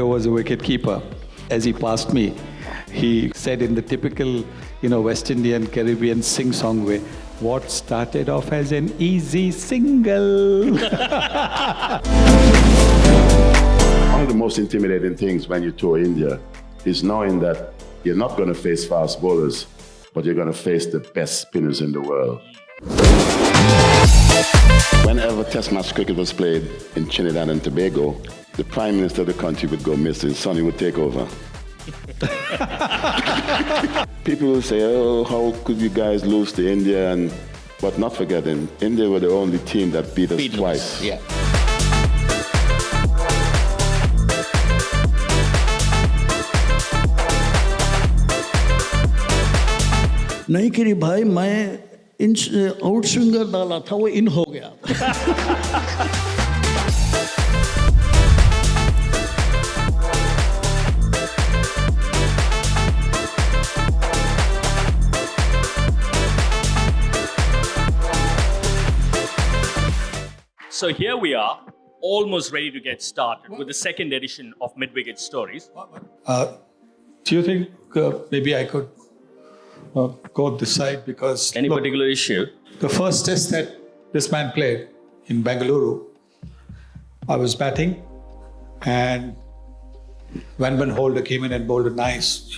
Was a wicket keeper. As he passed me, he said in the typical, West Indian Caribbean sing-song way, what started off as an easy single. One of the most intimidating things when you tour India is knowing that you're not going to face fast bowlers, but you're going to face the best spinners in the world. Whenever Test match cricket was played in Trinidad and Tobago, the Prime Minister of the country would go missing, Sonny would take over. People will say, oh, how could you guys lose to India? But not forgetting, India were the only team that beat us twice. Yeah. नहीं करी भाई, मैं out swinger डाला था, वो इन हो गया. So here we are, almost ready to get started with the second edition of Midwicket Stories. Do you think maybe I could go this side? Because Any particular issue? The first test that this man played in Bengaluru, I was batting, and Van Holder came in and bowled a nice,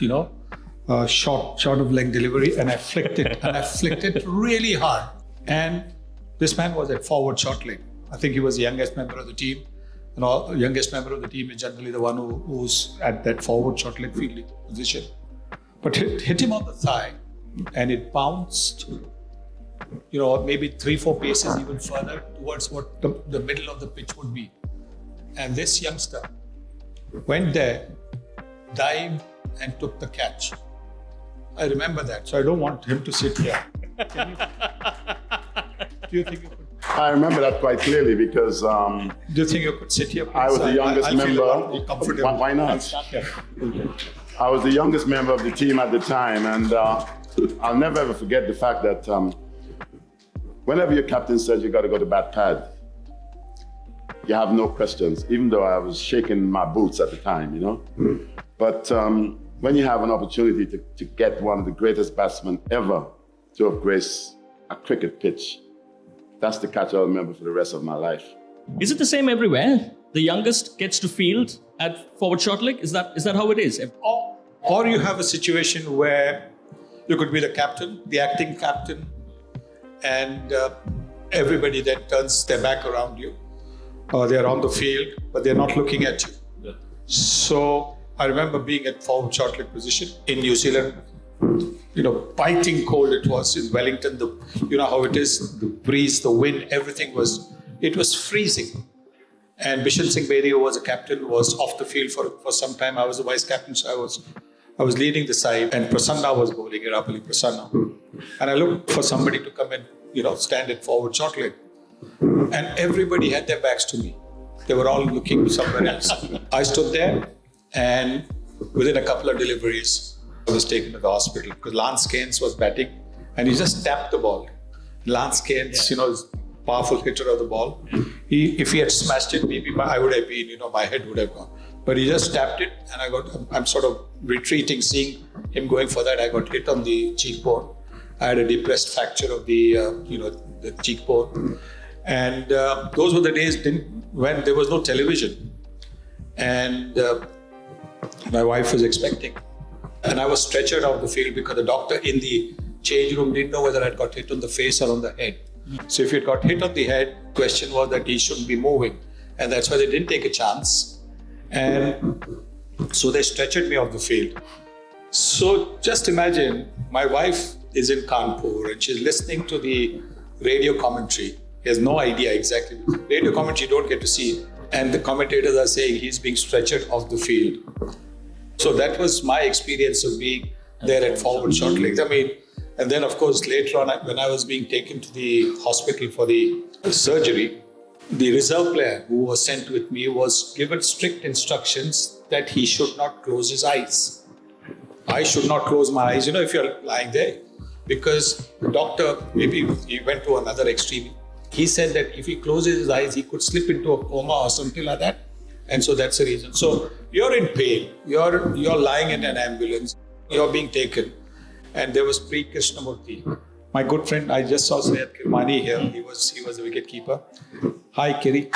short of leg delivery, and I flicked it really hard. And this man was at forward short leg. I think he was the youngest member of the team. The youngest member of the team is generally the one who's at that forward short leg fielding position. But hit him on the thigh, and it bounced, maybe 3-4 paces even further towards what the middle of the pitch would be. And this youngster went there, dived, and took the catch. I remember that, so I don't want him to sit here. Do you think you could? I remember that quite clearly because Do you think you could sit here? I was the youngest member. Why not? Yeah. I was the youngest member of the team at the time, and I'll never ever forget the fact that whenever your captain says you got to go to bat pad, you have no questions, even though I was shaking my boots at the time, But when you have an opportunity to get one of the greatest batsmen ever to have graced a cricket pitch, that's the catch I'll remember for the rest of my life. Is it the same everywhere? The youngest gets to field at forward short leg? Is that how it is? Or you have a situation where you could be the captain, the acting captain, and everybody then turns their back around you. They're on the field, but they're not looking at you. Yeah. So I remember being at forward short leg position in New Zealand. Biting cold it was in Wellington. You know how it is, the breeze, the wind, everything was freezing. And Bishan Singh Bedi, who was a captain, was off the field for some time. I was the vice captain, so I was leading the side, and Prasanna was bowling, Irapalli Prasanna. And I looked for somebody to come and, stand at forward short leg. And everybody had their backs to me. They were all looking somewhere else. I stood there, and within a couple of deliveries, I was taken to the hospital because Lance Keynes was batting, and he just tapped the ball. Lance Keynes, is powerful hitter of the ball. If he had smashed it, maybe I would have been, my head would have gone. But he just tapped it, and I'm sort of retreating, seeing him going for that. I got hit on the cheekbone. I had a depressed fracture of the, the cheekbone. And those were the days when there was no television. And my wife was expecting. And I was stretchered off the field because the doctor in the change room didn't know whether I'd got hit on the face or on the head. So if you'd got hit on the head, the question was that he shouldn't be moving. And that's why they didn't take a chance. And so they stretchered me off the field. So just imagine, my wife is in Kanpur and she's listening to the radio commentary. He has no idea exactly. Radio commentary you don't get to see. And the commentators are saying he's being stretchered off the field. So that was my experience of being there at forward short legs. I mean, And then, of course, later on, when I was being taken to the hospital for the surgery, the reserve player who was sent with me was given strict instructions that he should not close his eyes. I should not close my eyes, if you're lying there. Because the doctor, maybe he went to another extreme. He said that if he closes his eyes, he could slip into a coma or something like that. And so that's the reason. So you're in pain. You're lying in an ambulance. You're being taken. And there was Pre Krishnamurti. My good friend, I just saw Syed Kirmani here. He was the wicket keeper. Hi, Kiri.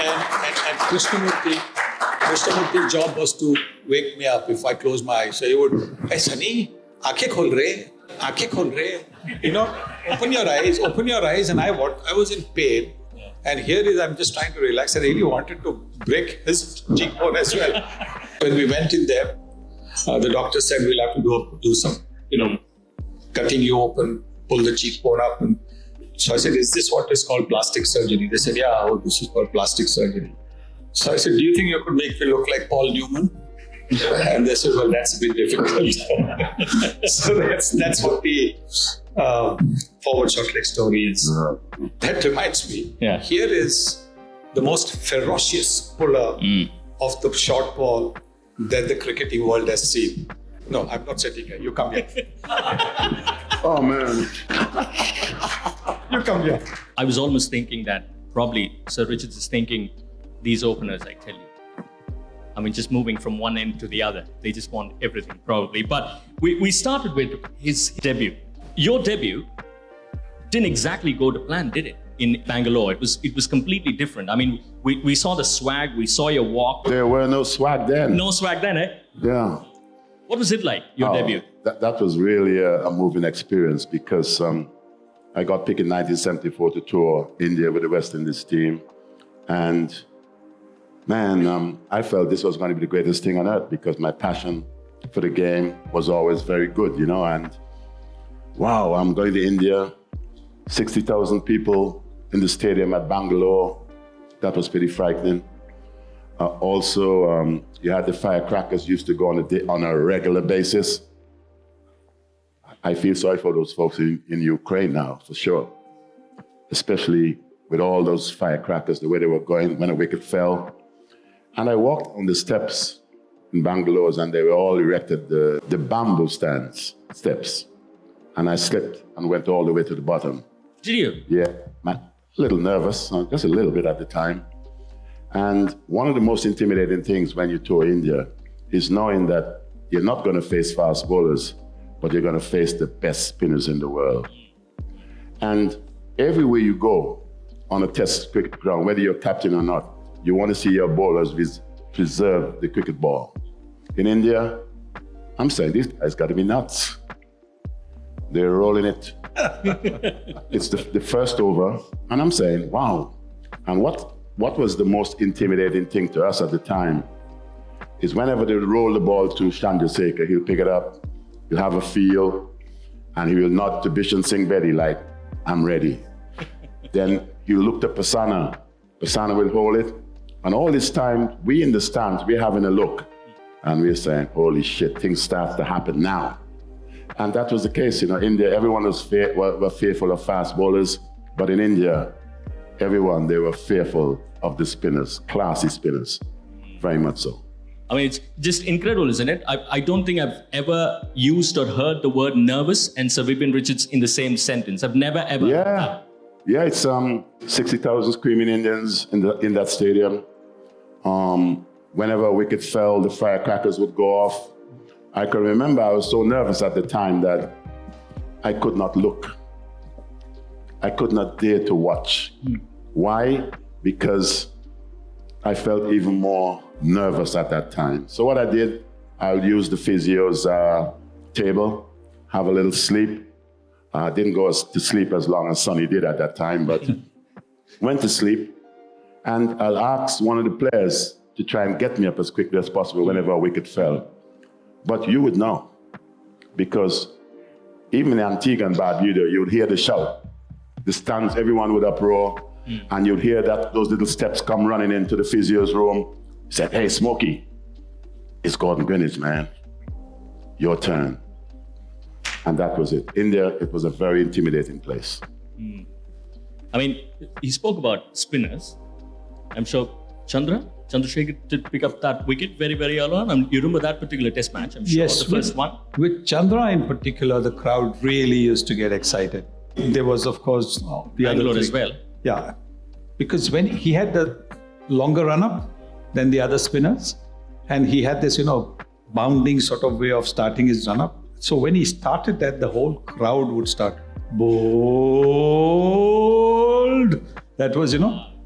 and Krishnamurti's job was to wake me up if I close my eyes. So he would, hey Sunny, aankhein khol rahe. Open your eyes. And I was in pain. And here I'm just trying to relax. I really wanted to break his cheekbone as well. When we went in there, the doctor said we'll have to do some, cutting you open, pull the cheekbone up. And so I said, is this what is called plastic surgery? They said, yeah, this is called plastic surgery. So I said, do you think you could make me look like Paul Newman? And they said, well, that's a bit difficult. So that's what the forward short leg story is. That reminds me, here is the most ferocious puller of the short ball that the cricketing world has seen. No, I'm not sitting here. You come here. Oh, man. You come here. I was almost thinking that probably Sir Richards is thinking, these openers, I tell you, just moving from one end to the other. They just want everything, probably. But we started with his debut. Your debut didn't exactly go to plan, did it? In Bangalore, it was completely different. We saw the swag, we saw your walk. There were no swag then. No swag then, eh? Yeah. What was it like, your debut? That was really a moving experience because I got picked in 1974 to tour India with the West Indies team. And man, I felt this was going to be the greatest thing on earth because my passion for the game was always very good, and wow, I'm going to India, 60,000 people in the stadium at Bangalore. That was pretty frightening. Also, you had the firecrackers used to go on a regular basis. I feel sorry for those folks in Ukraine now, for sure. Especially with all those firecrackers, the way they were going when a wicket fell. And I walked on the steps in Bangalore and they were all erected, the bamboo steps. And I slipped and went all the way to the bottom. Did you? Yeah, a little nervous, just a little bit at the time. And one of the most intimidating things when you tour India is knowing that you're not going to face fast bowlers, but you're going to face the best spinners in the world. And everywhere you go on a test cricket ground, whether you're captain or not, you want to see your bowlers preserve the cricket ball. In India, I'm saying, these guys got to be nuts. They're rolling it. It's the first over, and I'm saying, wow. And what was the most intimidating thing to us at the time is whenever they roll the ball to Chandrasekhar, he'll pick it up, he'll have a feel, and he will nod to Bishan Singh Bedi like, I'm ready. Then he'll look to Prasanna will hold it, and all this time, we in the stands, we're having a look, and we're saying, holy shit, things start to happen now. And that was the case, India, everyone were fearful of fast bowlers, but in India, they were fearful of the spinners, classy spinners, very much so. It's just incredible, isn't it? I don't think I've ever used or heard the word nervous and Sir Vivian Richards in the same sentence. I've never ever. Yeah, it's 60,000 screaming Indians in that stadium. Whenever a wicket fell, the firecrackers would go off. I can remember I was so nervous at the time that I could not look. I could not dare to watch. Why? Because I felt even more nervous at that time. So what I did, I'll use the physio's table, have a little sleep. I didn't go to sleep as long as Sonny did at that time, but went to sleep. And I'll ask one of the players to try and get me up as quickly as possible whenever a wicket fell. But you would know, because even in Antigua and Barbuda, you would hear the shout. The stands, everyone would uproar, and you'd hear those little steps come running into the physio's room. He said, hey, Smokey, it's Gordon Greenwich, man. your turn. And that was it. In there, it was a very intimidating place. I mean, he spoke about spinners. I'm sure Chandrasekhar did pick up that wicket very, very early on. You remember that particular test match, I'm sure, Yes, the first one. With Chandra in particular, the crowd really used to get excited. There was, of course, the Bangalore other as well. Yeah, because when he had the longer run-up than the other spinners, and he had this, bounding sort of way of starting his run-up. So when he started that, the whole crowd would start, bold. That was,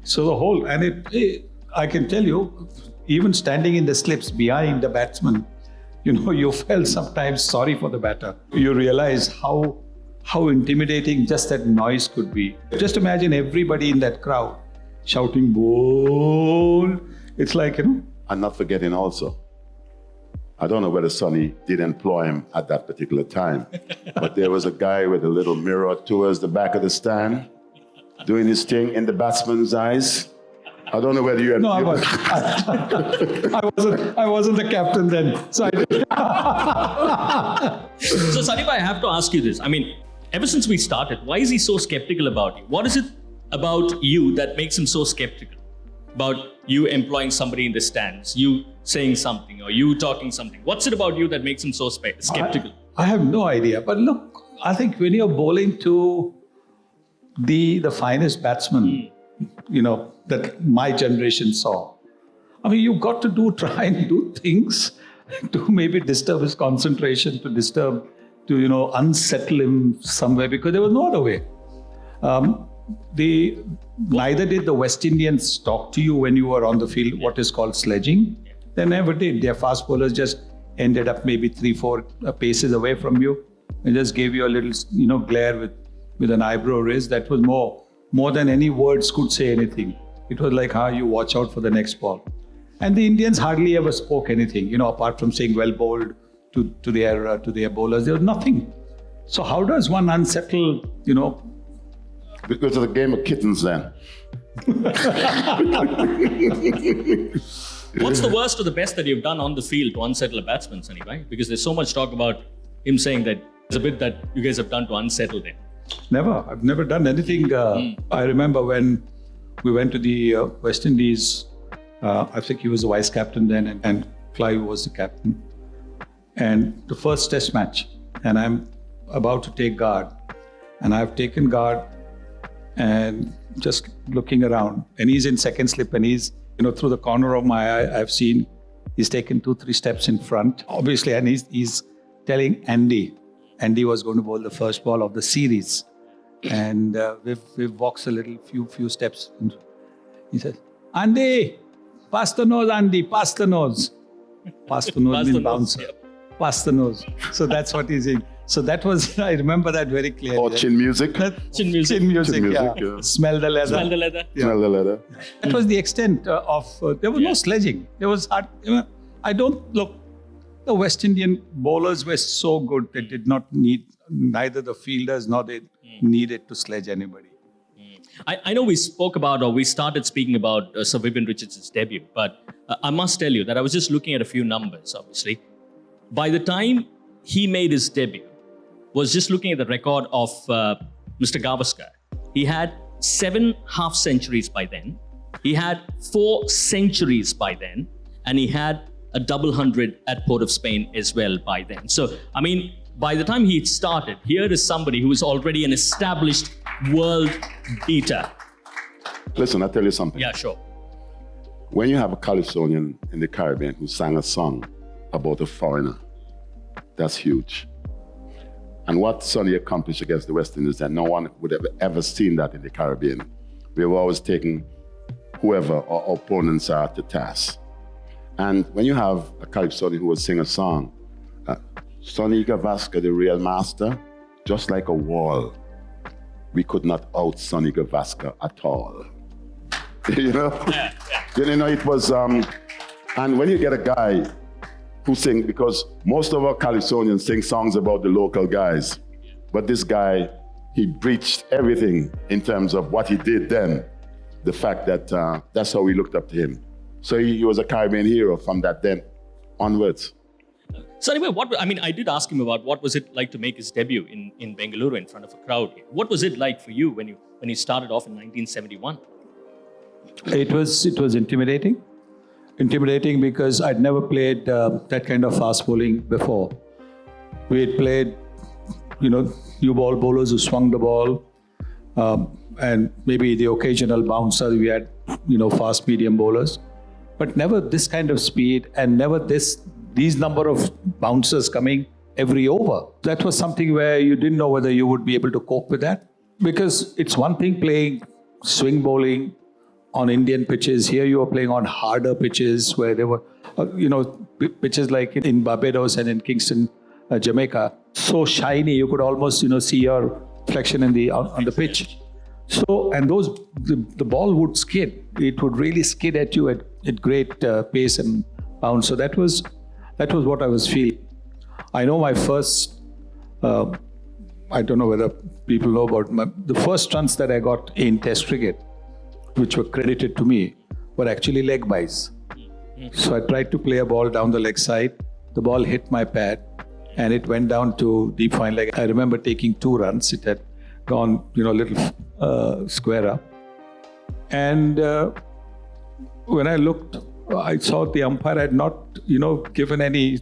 so the whole, and I can tell you, even standing in the slips behind the batsman, you felt sometimes sorry for the batter. You realize how intimidating just that noise could be. Just imagine everybody in that crowd shouting, bold. It's like, And not forgetting also, I don't know whether Sonny did employ him at that particular time, but there was a guy with a little mirror towards the back of the stand, doing his thing in the batsman's eyes. I don't know whether you had... No, I wasn't the captain then. So So Sandeep, I have to ask you this. I mean, ever since we started, why is he so skeptical about you? What is it about you that makes him so skeptical? About you employing somebody in the stands, you saying something, or you talking something? What's it about you that makes him so skeptical? I have no idea. But look, I think when you're bowling to the finest batsman, that my generation saw, I mean, you've got to try and do things to maybe disturb his concentration, to unsettle him somewhere, because there was no other way. Neither did the West Indians talk to you when you were on the field, what is called sledging. They never did. Their fast bowlers just ended up maybe 3-4 paces away from you and just gave you a little, glare with an eyebrow raise. That was more than any words could say anything. It was like how you watch out for the next ball. And the Indians hardly ever spoke anything, apart from saying well bowled to their bowlers. There was nothing. So how does one unsettle, Because of the game of kittens then. What's the worst or the best that you've done on the field to unsettle a batsman, Sunny, right? Because there's so much talk about him saying that there's a bit that you guys have done to unsettle them. Never. I've never done anything. I remember when we went to the West Indies, I think he was the vice captain then, and Clive was the captain. And the first test match, and I'm about to take guard. And I've taken guard and just looking around. And he's in second slip, and he's, through the corner of my eye, I've seen he's taken 2-3 steps in front, obviously, and he's telling Andy was going to bowl the first ball of the series. And Viv walks a little, few steps. And he says, Andy, pass the nose, Andy, pass the nose. Pass the nose means bouncer. Yeah. Pass the nose. So that's what he's saying. So that was, I remember that very clearly. Or chin music. Chin music. Chin music, yeah. Smell the leather. Smell the leather. Yeah. Smell the leather. That was the extent of, there was no sledging. There was hard, the West Indian bowlers were so good, they did not need, neither the fielders nor they needed to sledge anybody. I know we started speaking about Sir Vivian Richards' debut, but I must tell you that I was just looking at a few numbers, obviously. By the time he made his debut, was just looking at the record of Mr. Gavaskar. He had 7 half centuries by then. He had 4 centuries by then. And he had a double 100 at Port of Spain as well by then. So, I mean, by the time he started, here is somebody who is already an established world beater. Listen, I'll tell you something. Yeah, sure. When you have a Californian in the Caribbean who sang a song about a foreigner, that's huge. And what Sonny accomplished against the West Indies, that no one would have ever seen that in the Caribbean. We were always taking whoever our opponents are to task. And when you have a Calypsonian who will sing a song, Sunil Gavaskar, the real master, just like a wall, we could not out Sunil Gavaskar at all. Yeah. It was, and when you get a guy who sing, because most of our Calypsonians sing songs about the local guys, but this guy, he breached everything in terms of what he did then. The fact that that's how we looked up to him. So he was a Caribbean hero from that then onwards. So anyway, I did ask him about what was it like to make his debut in Bengaluru in front of a crowd. What was it like for you when you started off in 1971? It was intimidating. Intimidating because I'd never played that kind of fast bowling before. We had played, new ball bowlers who swung the ball, and maybe the occasional bouncer. We had, fast medium bowlers, but never this kind of speed and never these number of bouncers coming every over. That was something where you didn't know whether you would be able to cope with that, because it's one thing playing swing bowling on Indian pitches. Here you are playing on harder pitches where there were, pitches like in Barbados and in Kingston, Jamaica, so shiny you could almost, see your reflection on the pitch. So, and the ball would skid. It would really skid at you at great pace and bounce. So that was what I was feeling. I know my first, I don't know whether people know about the first runs that I got in Test cricket, which were credited to me, were actually leg byes. So I tried to play a ball down the leg side. The ball hit my pad and it went down to deep fine leg. I remember taking 2 runs. It had gone, little square up. And when I looked, I saw the umpire had not, given any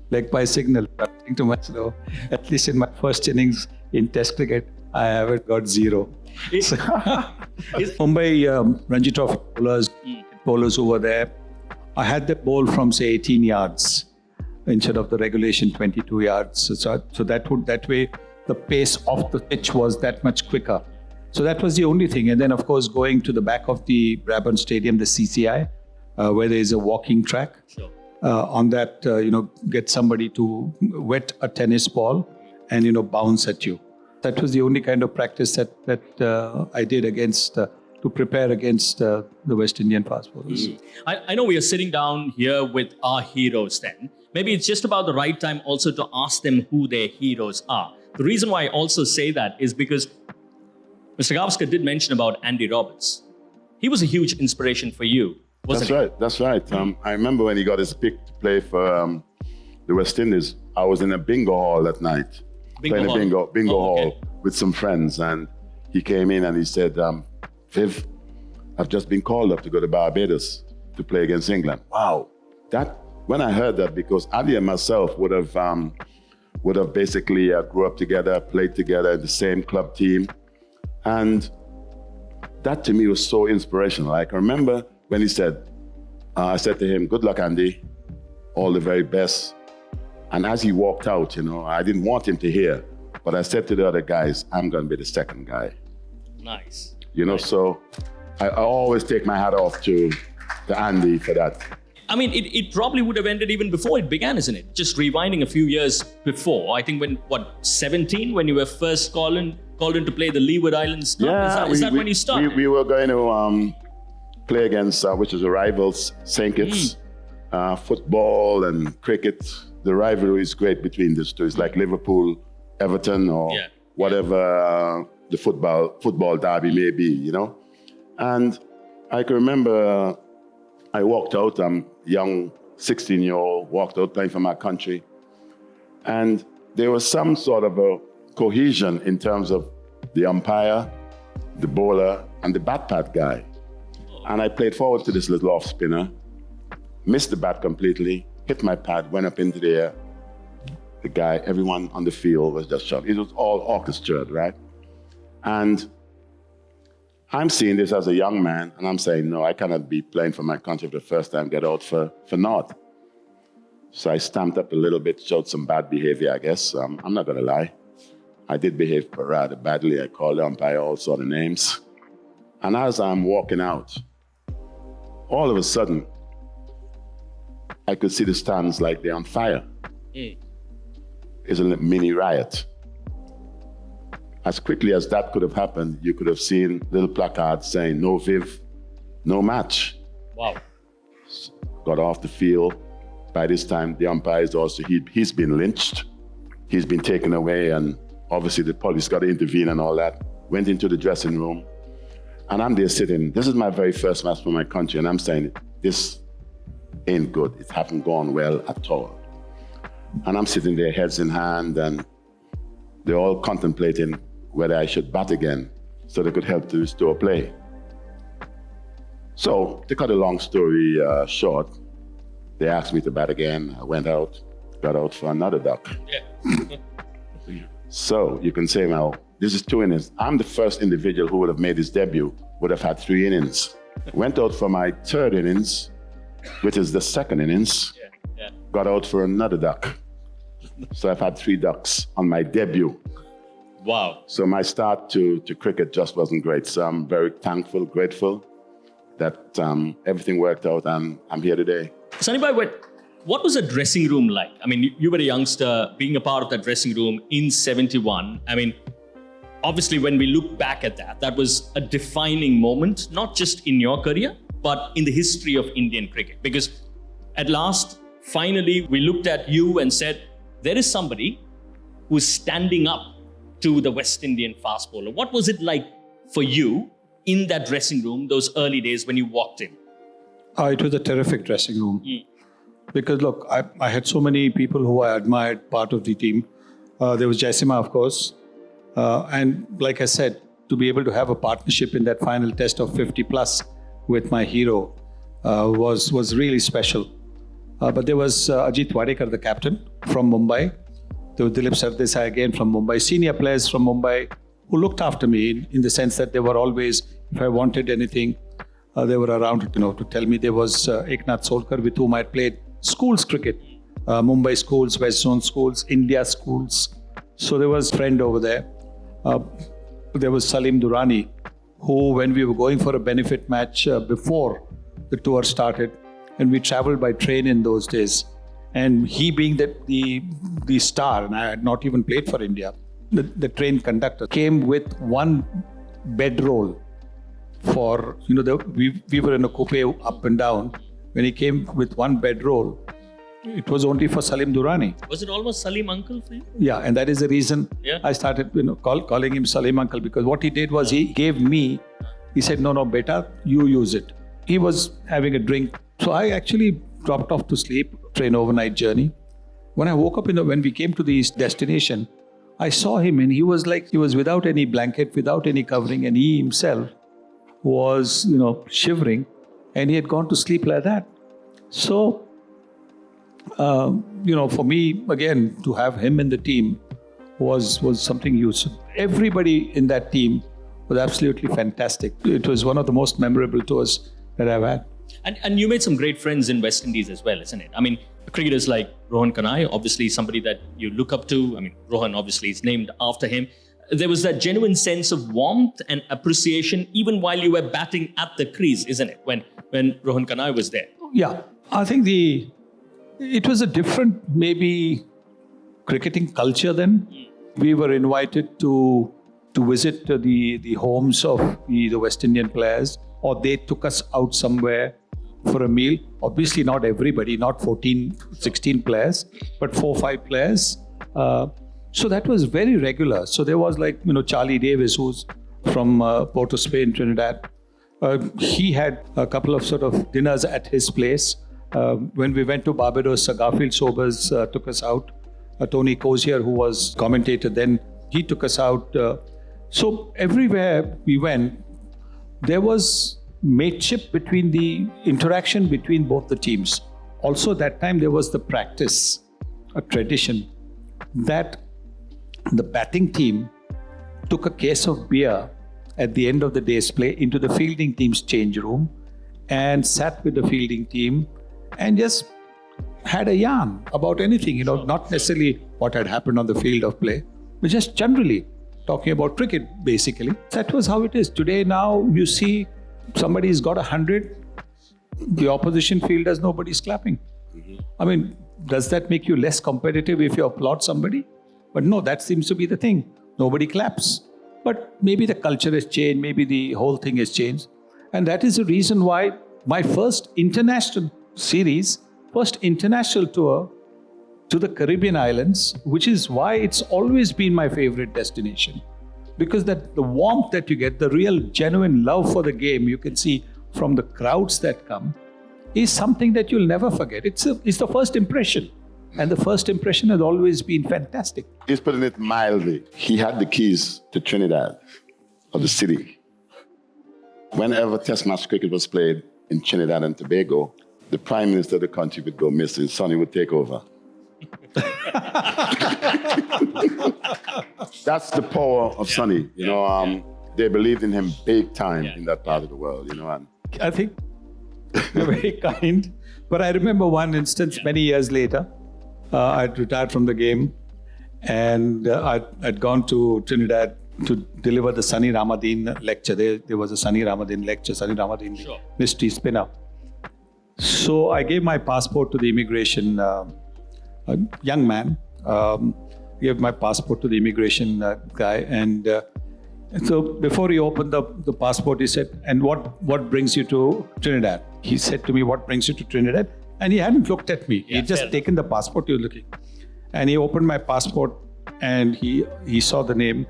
leg bye signal. I think to myself, at least in my first innings in Test cricket, I haven't got 0. So, Mumbai Ranji Trophy bowlers who were there, I had the ball from say 18 yards instead of the regulation 22 yards. So that way the pace of the pitch was that much quicker. So that was the only thing. And then of course going to the back of the Brabourne Stadium, the CCI, where there is a walking track. Sure. On that, get somebody to wet a tennis ball and bounce at you. That was the only kind of practice that I did to prepare against the West Indian fast bowlers. I know we are sitting down here with our heroes then. Maybe it's just about the right time also to ask them who their heroes are. The reason why I also say that is because Mr. Gavaskar did mention about Andy Roberts. He was a huge inspiration for you, wasn't he? That's right. I remember when he got his pick to play for the West Indies, I was in a bingo hall that night. Playing a bingo hall with some friends, and he came in and he said, Viv, I've just been called up to go to Barbados to play against England. Wow. When I heard that, because Andy and myself would have basically grew up together, played together in the same club team, and that to me was so inspirational. Like, I remember when he said, I said to him, good luck, Andy, all the very best. And as he walked out, I didn't want him to hear, but I said to the other guys, I'm going to be the second guy. Nice. Nice. So I always take my hat off to Andy for that. I mean, it probably would have ended even before it began, isn't it? Just rewinding a few years before. I think 17, when you were first called in to play the Leeward Islands? Yeah, is that when you started? We were going to play against, which is a rivals, St. Kitts, football and cricket. The rivalry is great between these two. It's like Liverpool, Everton, or whatever the football derby may be, And I can remember I walked out, I'm young, 16-year-old, walked out playing for my country. And there was some sort of a cohesion in terms of the umpire, the bowler, and the bat pad guy. And I played forward to this little off spinner, missed the bat completely, hit my pad, went up into the air. The guy, everyone on the field was just shocked. It was all orchestrated, right? And I'm seeing this as a young man, and I'm saying, no, I cannot be playing for my country for the first time, get out for naught. So I stamped up a little bit, showed some bad behavior, I guess. I'm not going to lie. I did behave rather badly. I called the umpire all sort of names. And as I'm walking out, all of a sudden, I could see the stands like they're on fire. It's a mini riot. As quickly as that could have happened, you could have seen little placards saying, no Viv, no match. Wow. Got off the field. By this time, the umpire is also, he's been lynched. He's been taken away, and obviously the police got to intervene and all that. Went into the dressing room, and I'm there sitting. This is my very first match for my country, and I'm saying, this ain't good. It hasn't gone well at all. And I'm sitting there, heads in hand, and they're all contemplating whether I should bat again so they could help to restore play. So, to cut a long story short, they asked me to bat again. I went out, got out for another duck. Yeah. So, you can say, now, this is 2 innings. I'm the first individual who would have made his debut, would have had 3 innings. Went out for my 3rd innings, which is the 2nd innings. Yeah. Got out for another duck. So I've had 3 ducks on my debut. Wow. So my start to cricket just wasn't great. So I'm very thankful, grateful that everything worked out and I'm here today. Sunny bhai, what was the dressing room like? I mean, you were a youngster, being a part of that dressing room in 71. I mean, obviously when we look back at that, that was a defining moment, not just in your career, but in the history of Indian cricket. Because at last, finally, we looked at you and said, there is somebody who's standing up to the West Indian fast bowler. What was it like for you in that dressing room, those early days when you walked in? It was a terrific dressing room. Because look, I had so many people who I admired part of the team. There was Jaisima, of course. And like I said, to be able to have a partnership in that final test of 50 plus with my hero was really special. But there was Ajit Wadekar, the captain from Mumbai. There was Dilip Sardesai again from Mumbai. Senior players from Mumbai who looked after me in the sense that they were always, if I wanted anything, they were around, to tell me. There was Eknath Solkar, with whom I played schools cricket, Mumbai schools, West Zone schools, India schools. So there was a friend over there. There was Salim Durrani, who, when we were going for a benefit match before the tour started, and we traveled by train in those days, and he being the star, and I had not even played for India, the train conductor came with one bedroll for, we were in a coupe up and down. When he came with one bedroll, it was only for Salim Durrani. Was it almost Salim uncle for you? Yeah, and that is the reason I started calling him Salim uncle, because what he did was he gave me, he said, no, beta, you use it. He was having a drink. So I actually dropped off to sleep, train overnight journey. When I woke up, when we came to the destination, I saw him and he was without any blanket, without any covering, and he himself was, shivering, and he had gone to sleep like that. So, for me, again, to have him in the team was something huge. Everybody in that team was absolutely fantastic. It was one of the most memorable tours that I've had. And you made some great friends in West Indies as well, isn't it? I mean, cricketers like Rohan Kanai, obviously somebody that you look up to. I mean, Rohan obviously is named after him. There was that genuine sense of warmth and appreciation even while you were batting at the crease, isn't it? When Rohan Kanai was there. Yeah, I think it was a different, maybe, cricketing culture then. We were invited to visit the homes of the West Indian players, or they took us out somewhere for a meal. Obviously not everybody, not 14, 16 players, but 4 or 5 players. So that was very regular. So there was Charlie Davis, who's from Port of Spain, Trinidad. He had a couple of sort of dinners at his place. When we went to Barbados, Garfield Sobers took us out. Tony Cozier, who was commentator then, he took us out. So everywhere we went, there was mateship between the interaction between both the teams. Also that time there was the practice, a tradition, that the batting team took a case of beer at the end of the day's play into the fielding team's change room and sat with the fielding team and just had a yarn about anything, not necessarily what had happened on the field of play, but just generally talking about cricket, basically. That was how it is. Today, now, you see somebody's got 100, the opposition fielders, nobody's clapping. I mean, does that make you less competitive if you applaud somebody? But no, that seems to be the thing. Nobody claps. But maybe the culture has changed, maybe the whole thing has changed. And that is the reason why my first international series, first international tour to the Caribbean islands, which is why it's always been my favorite destination. Because the warmth that you get, the real genuine love for the game you can see from the crowds that come, is something that you'll never forget. It's the first impression. And the first impression has always been fantastic. He's putting it mildly. He had the keys to Trinidad, or the city. Whenever Test match cricket was played in Trinidad and Tobago, the Prime Minister of the country would go missing. Sonny would take over. That's the power of Sonny. They believed in him big time in that part of the world. And I think you're very kind. But I remember one instance many years later. I'd retired from the game, and I'd gone to Trinidad to deliver the Sunny Ramadeen lecture. There was a Sunny Ramadeen lecture, Sunny Ramadeen, mystery spinner. So I gave my passport to the immigration, a young man, gave my passport to the immigration guy. And so before he opened the passport, he said, "And what brings you to Trinidad?" He said to me, "What brings you to Trinidad?" And he hadn't looked at me. He'd just taken the passport he was looking. And he opened my passport and he saw the name.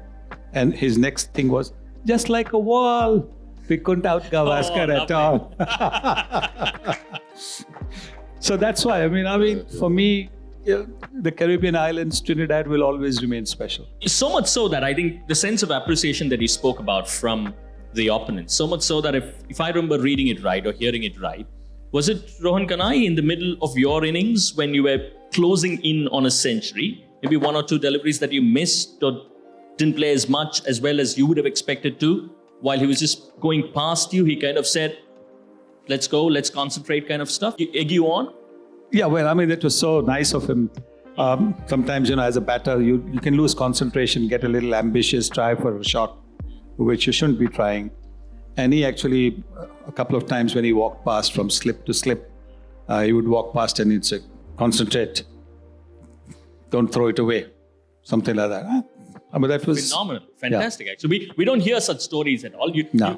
And his next thing was, "Just like a wall. We couldn't out Gavaskar at all." So that's why, I mean, for me, the Caribbean islands, Trinidad will always remain special. So much so that I think the sense of appreciation that he spoke about from the opponents, so much so that if I remember reading it right or hearing it right, was it Rohan Kanai in the middle of your innings when you were closing in on a century, maybe one or two deliveries that you missed or didn't play as much as well as you would have expected to, while he was just going past you, he kind of said, "Let's go, let's concentrate," kind of stuff? Egg you on? Yeah, well, I mean, it was so nice of him. Sometimes, as a batter, you can lose concentration, get a little ambitious, try for a shot, which you shouldn't be trying. And he actually, a couple of times when he walked past from slip to slip, he would walk past and he'd say, "Concentrate, don't throw it away," something like that. I mean, that was phenomenal, fantastic. Yeah. Actually, we don't hear such stories at all.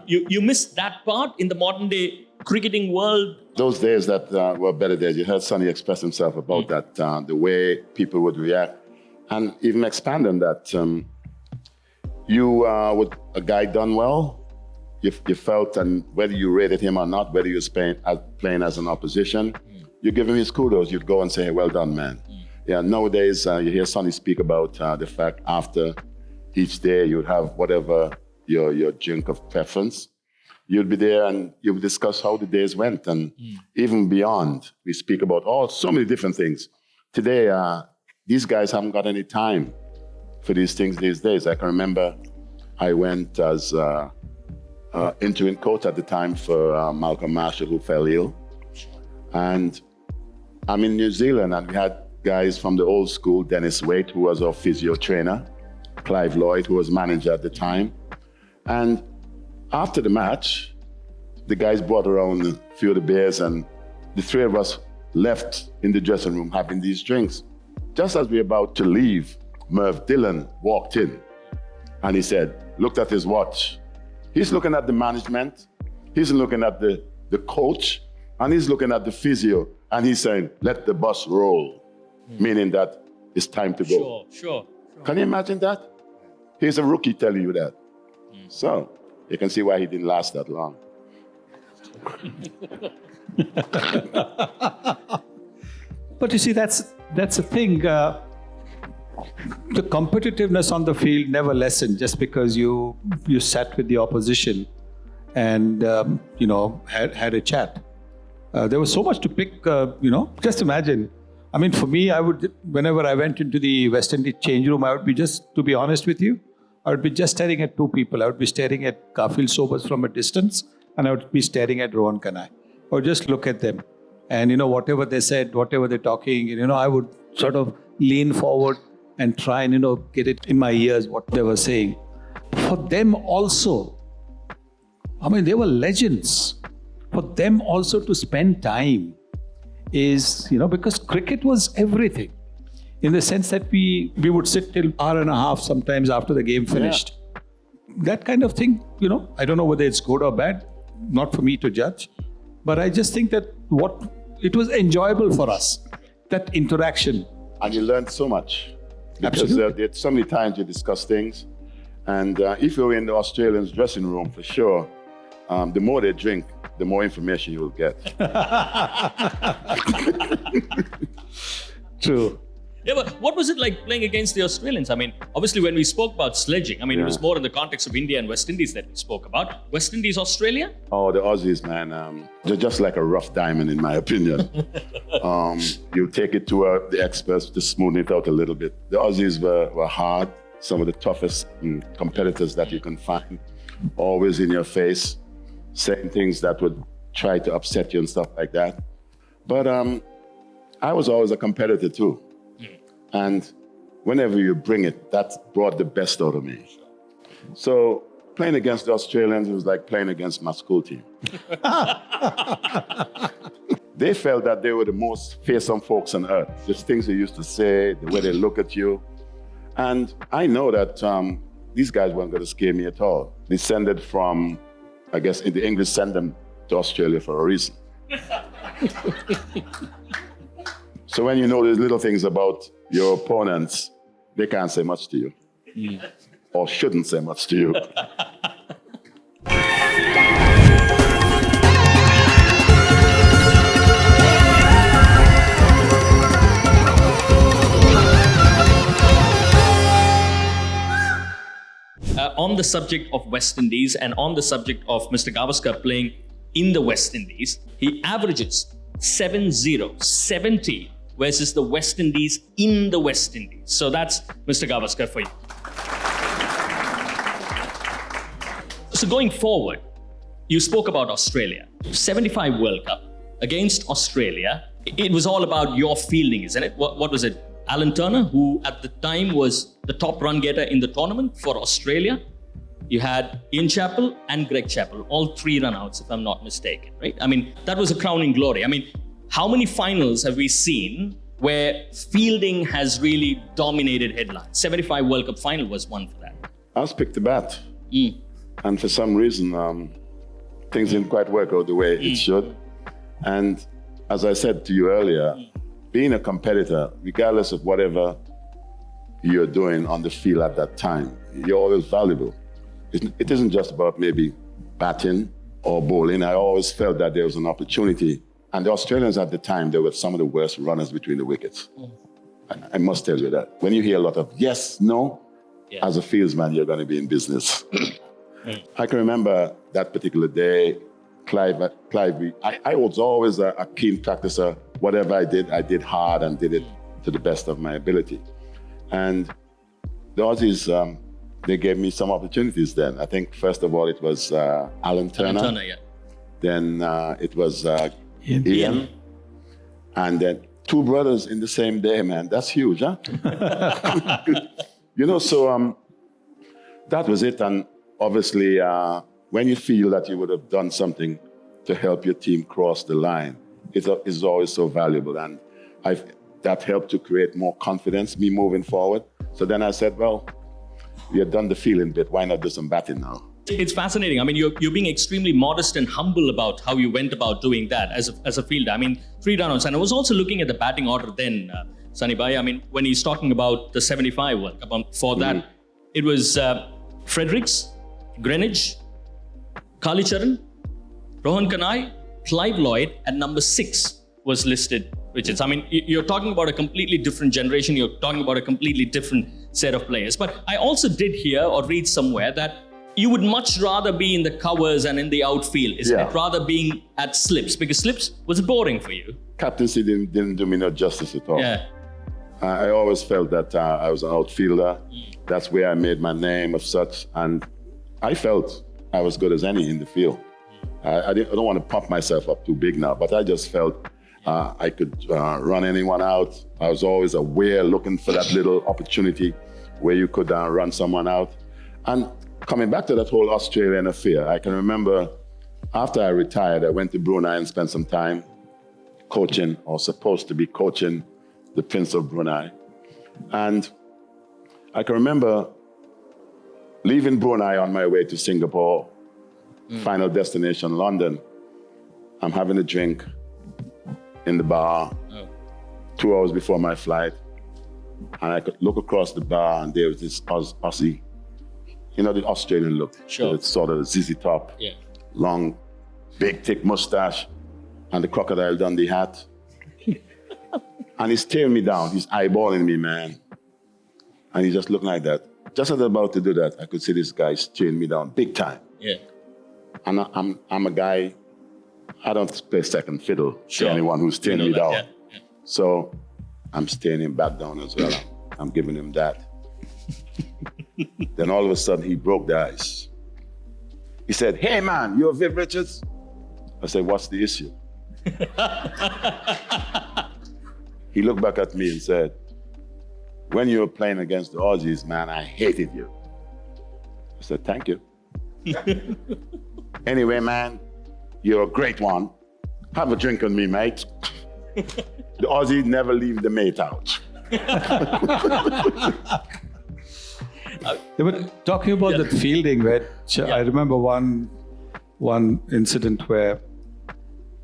You miss that part in the modern day cricketing world. Those days that were better days. You heard Sonny express himself about that, the way people would react, and even expand on that. With a guy done well, you felt, and whether you rated him or not, whether you was playing as an opposition, you give him his kudos. You'd go and say, "Well done, man." Yeah, nowadays you hear Sonny speak about the fact after each day you'd have whatever your drink of preference. You'd be there and you would discuss how the days went, and even beyond, we speak about so many different things. Today, these guys haven't got any time for these things these days. I can remember I went as interim coach at the time for Malcolm Marshall, who fell ill. And I'm in New Zealand, and we had guys from the old school, Dennis Waite, who was our physio trainer, Clive Lloyd, who was manager at the time. And after the match, the guys brought around a few of the beers, and the three of us left in the dressing room having these drinks. Just as we were about to leave, Merv Dillon walked in, and he said, looked at his watch. He's looking at the management, he's looking at the coach, and he's looking at the physio, and he's saying, "Let the bus roll," meaning that it's time to go. Sure. Can you imagine that? He's a rookie telling you that. So you can see why he didn't last that long. But you see, that's the thing. The competitiveness on the field never lessened just because you sat with the opposition and had a chat. There was so much to pick. Just imagine. I mean, for me, whenever I went into the West Indies change room, to be honest with you, I would be just staring at two people. I would be staring at Kapil Sobers from a distance, and I would be staring at Rohan Kanai. Or just look at them. And, whatever they said, whatever they're talking, I would sort of lean forward and try and, get it in my ears, what they were saying. For them also, I mean, they were legends. For them also to spend time is, because cricket was everything. In the sense that we would sit till hour and a half sometimes after the game finished. Yeah. That kind of thing, I don't know whether it's good or bad, not for me to judge. But I just think that it was enjoyable for us, that interaction. And you learned so much. Because there's so many times you discuss things. And if you're in the Australians' dressing room, for sure, the more they drink, the more information you will get. True. Yeah, but what was it like playing against the Australians? I mean, obviously when we spoke about sledging, I mean, it was more in the context of India and West Indies that we spoke about. West Indies, Australia? Oh, the Aussies, man, they're just like a rough diamond, in my opinion. You take it to the experts to smooth it out a little bit. The Aussies were hard, some of the toughest competitors that you can find, always in your face, saying things that would try to upset you and stuff like that. But I was always a competitor too. And whenever you bring it, that brought the best out of me. So playing against the Australians, it was like playing against my school team. They felt that they were the most fearsome folks on earth. Just things they used to say, the way they look at you. And I know that these guys weren't going to scare me at all. Descended from, I guess, in the English sent them to Australia for a reason. So when you know these little things about your opponents, they can't say much to you. Or shouldn't say much to you. On the subject of West Indies and on the subject of Mr. Gavaskar playing in the West Indies, he averages 70 versus the West Indies in the West Indies. So that's Mr. Gavaskar for you. So going forward, you spoke about Australia. 75 World Cup against Australia. It was all about your fielding, isn't it? What was it? Alan Turner, who at the time was the top run getter in the tournament for Australia. You had Ian Chappell and Greg Chappell, all 3 run-outs, if I'm not mistaken, right? I mean, that was a crowning glory. I mean, how many finals have we seen where fielding has really dominated headlines? 75 World Cup final was one for that. I was picked to bat. And for some reason, things didn't quite work out the way it should. And as I said to you earlier, being a competitor, regardless of whatever you're doing on the field at that time, you're always valuable. It isn't just about maybe batting or bowling. I always felt that there was an opportunity. And the Australians at the time, they were some of the worst runners between the wickets. I must tell you that. When you hear a lot of yes, no, as a fieldsman, you're going to be in business. I can remember that particular day, Clive, I was always a keen practicer. Whatever I did hard and did it to the best of my ability. And the Aussies, they gave me some opportunities then. I think, first of all, it was Alan Turner. Then it was Ian. And then 2 brothers in the same day, man. That's huge, huh? You know, so that was it. And obviously, when you feel that you would have done something to help your team cross the line, it's always so valuable. And that helped to create more confidence, me moving forward. So then I said, well, we had done the feeling bit. Why not do some batting now? It's fascinating. I mean, you're being extremely modest and humble about how you went about doing that as a fielder. I mean, 3 run-outs. And I was also looking at the batting order then, Sunny Bhai. I mean, when he's talking about the 75 World Cup, for that, it was Fredericks, Greenwich, Kalicharan, Rohan Kanai, Clive Lloyd, and number 6 was listed Richards. I mean, you're talking about a completely different generation. You're talking about a completely different set of players. But I also did hear or read somewhere that you would much rather be in the covers and in the outfield, isn't it? Rather being at slips, because slips was boring for you. Captaincy didn't do me no justice at all. Yeah. I always felt that I was an outfielder. That's where I made my name of such. And I felt I was good as any in the field. I don't want to pump myself up too big now, but I just felt I could run anyone out. I was always aware, looking for that little opportunity where you could run someone out. And coming back to that whole Australian affair, I can remember after I retired, I went to Brunei and spent some time coaching, or supposed to be coaching, the Prince of Brunei. And I can remember leaving Brunei on my way to Singapore, final destination, London. I'm having a drink in the bar 2 hours before my flight. And I could look across the bar and there was this Aussie, you know, the Australian look. Sure. It's sort of ZZ Top, long, big, thick mustache, and the Crocodile Dundee hat. And he's staring me down. He's eyeballing me, man. And he's just looking like that. Just as I'm about to do that, I could see this guy staring me down big time. Yeah. And I'm a guy, I don't play second fiddle Sure. to anyone who's staring me that, down. yeah. So I'm staring him back down as well. I'm giving him that. Then all of a sudden, he broke the ice. He said, "Hey, man, you're Viv Richards?" I said, "What's the issue?" He looked back at me and said, "When you were playing against the Aussies, man, I hated you." I said, "Thank you." "Anyway, man, you're a great one. Have a drink with me, mate." The Aussies never leave the mate out. But talking about that fielding, I remember one incident where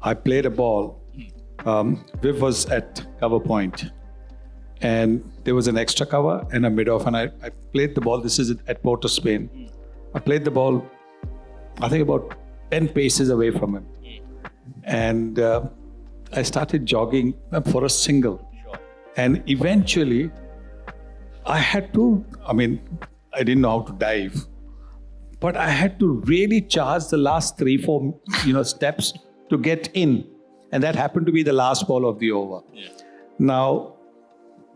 I played a ball. Viv was at cover point, and there was an extra cover and a mid-off, and I played the ball. This is at Port of Spain. I played the ball, I think about 10 paces away from him. And I started jogging for a single. Sure. And eventually, I didn't know how to dive, but I had to really charge the last 3-4 steps to get in. And that happened to be the last ball of the over. Yeah. Now,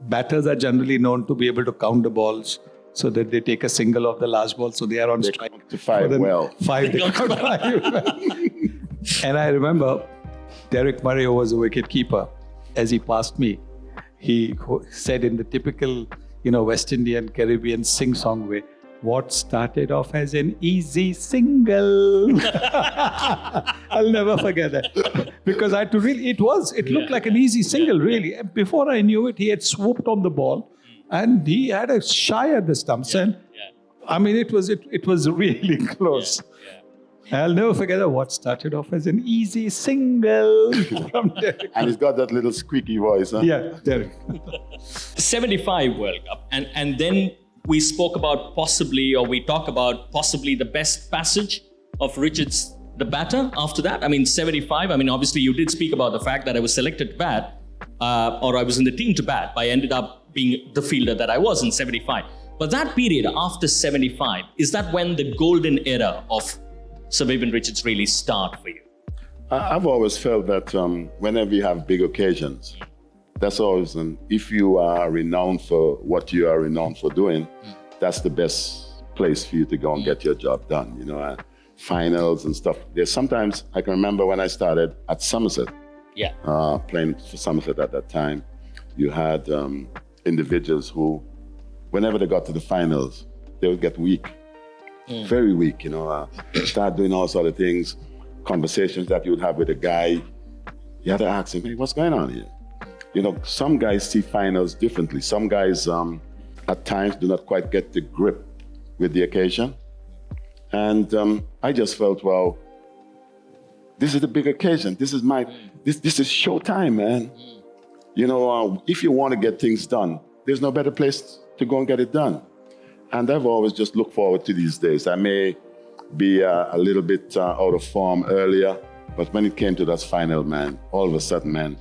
batters are generally known to be able to count the balls so that they take a single of the last ball, so they are on They strike. count to five For the well. Five, they count five. And I remember Derek Murray, who was a wicket keeper, as he passed me, he said in the typical, West Indian, Caribbean sing-song way, "What started off as an easy single." I'll never forget that. Because I had to really, it looked like an easy single, really. And before I knew it, he had swooped on the ball and he had a shy at the stumps. And it was really close. I'll never forget that. What started off as an easy single from Derek. And he's got that little squeaky voice, huh? Yeah, Derek. 75 World Cup. And then we spoke about we talk about possibly the best passage of Richards, the batter, after that. 75. Obviously you did speak about the fact that I was selected to bat, or I was in the team to bat, but I ended up being the fielder that I was in 75. But that period after 75, is that when the golden era of Sir Vivian Richards really start for you? I've always felt that whenever you have big occasions, that's always, if you are renowned for what you are renowned for doing, that's the best place for you to go and get your job done, finals and stuff. There's sometimes, I can remember when I started at Somerset, playing for Somerset at that time, you had individuals who, whenever they got to the finals, they would get weak, very weak, start doing all sort of things, conversations that you would have with a guy. You had to ask him, "Hey, what's going on here?" Some guys see finals differently. Some guys, at times, do not quite get the grip with the occasion. And I just felt, well, this is the big occasion. This is this is showtime, man. If you want to get things done, there's no better place to go and get it done. And I've always just looked forward to these days. I may be a little bit out of form earlier, but when it came to that final, man, all of a sudden, man,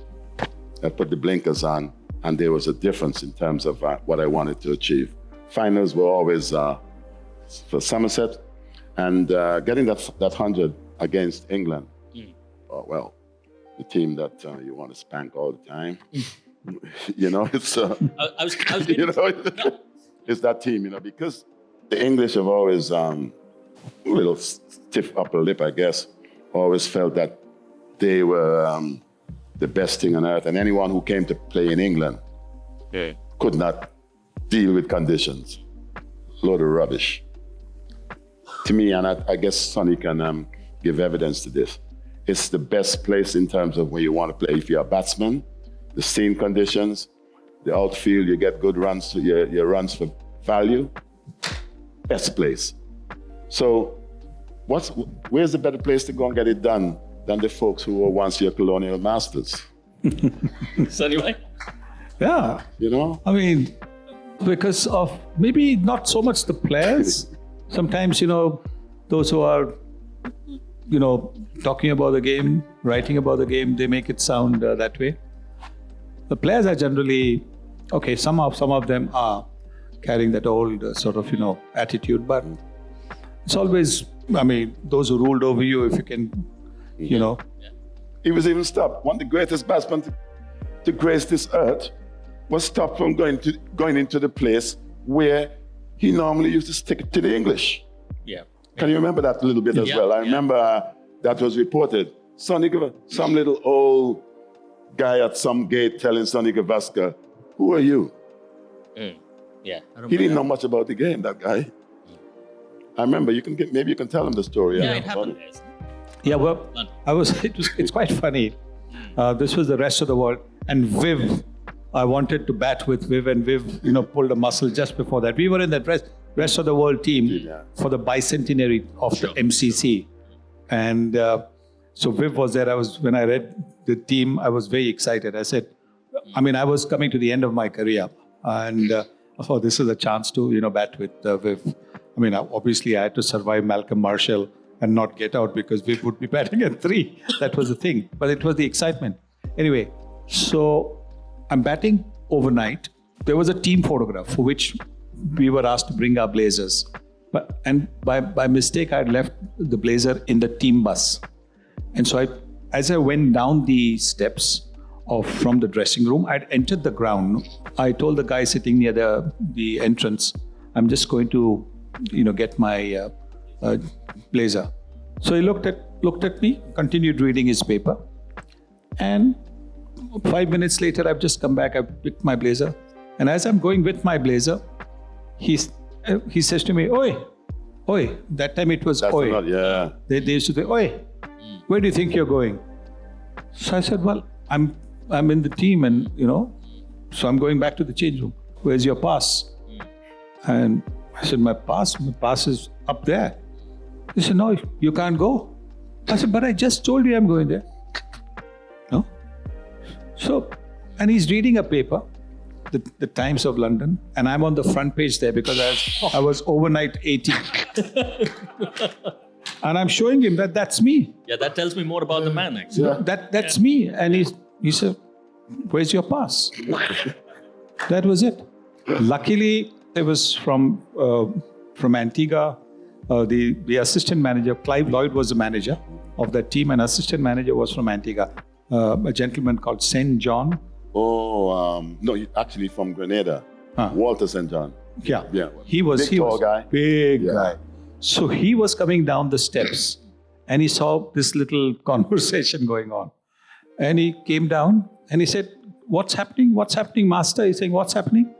I put the blinkers on, and there was a difference in terms of what I wanted to achieve. Finals were always for Somerset, and getting that 100 against England. Oh, well, the team that you want to spank all the time. It's I was getting it's that team, because the English have always a little stiff upper lip, I guess. Always felt that they were the best thing on earth, and anyone who came to play in England could not deal with conditions. Load of rubbish. To me, and I guess Sonny can give evidence to this, it's the best place in terms of where you want to play. If you're a batsman, the scene conditions, the outfield, you get good runs, your runs for value, best place. So where's the better place to go and get it done than the folks who were once your colonial masters? Sonny, right? Yeah. Because of maybe not so much the players. Sometimes, those who are, talking about the game, writing about the game, they make it sound that way. The players are generally, okay, some of them are carrying that old sort of, attitude, but it's always, those who ruled over you, if you can, He was even stopped. One of the greatest batsmen to grace this earth was stopped from going into the place where he normally used to stick to the English. Yeah. Can you remember that a little bit as well? I remember that was reported. Some little old guy at some gate telling Sunil Gavaskar, "Who are you?" Yeah. He didn't know much about the game, that guy. I remember, maybe you can tell him the story. Yeah, it happened. Yeah, well, it's quite funny. This was the rest of the world. And Viv, I wanted to bat with Viv, and Viv, pulled a muscle just before that. We were in that rest of the world team for the bicentenary of the MCC. And so Viv was there. When I read the team, I was very excited. I said, I was coming to the end of my career. And I thought this is a chance to, bat with Viv. Obviously I had to survive Malcolm Marshall and not get out because Viv would be batting at 3. That was the thing. But it was the excitement. Anyway, so I'm batting overnight. There was a team photograph for which we were asked to bring our blazers. And by mistake, I had left the blazer in the team bus. And so as I went down the steps from the dressing room, I'd entered the ground. I told the guy sitting near the entrance, I'm just going to, get my blazer. So he looked at me, continued reading his paper. And 5 minutes later, I've just come back, I picked my blazer. And as I'm going with my blazer, he says to me, Oi. That time it was oi. They used to say, Oi, where do you think you're going? So I said, well, I'm in the team and, so I'm going back to the change room. Where's your pass? And I said, my pass is up there. He said, no, you can't go. I said, but I just told you I'm going there. No? So, and he's reading a paper, the Times of London, and I'm on the front page there because I was overnight 80. And I'm showing him that's me. Yeah, that tells me more about the man, actually. Yeah. That's me. And he said, where's your pass? That was it. Luckily, it was from Antigua. The assistant manager, Clive Lloyd, was the manager of that team, and assistant manager was from Antigua, a gentleman called St. John. No, actually from Grenada. Walter St. John. Yeah. He was tall guy. Big guy. So he was coming down the steps, and he saw this little conversation going on. And he came down, and he said, what's happening? What's happening, master? He's saying, what's happening?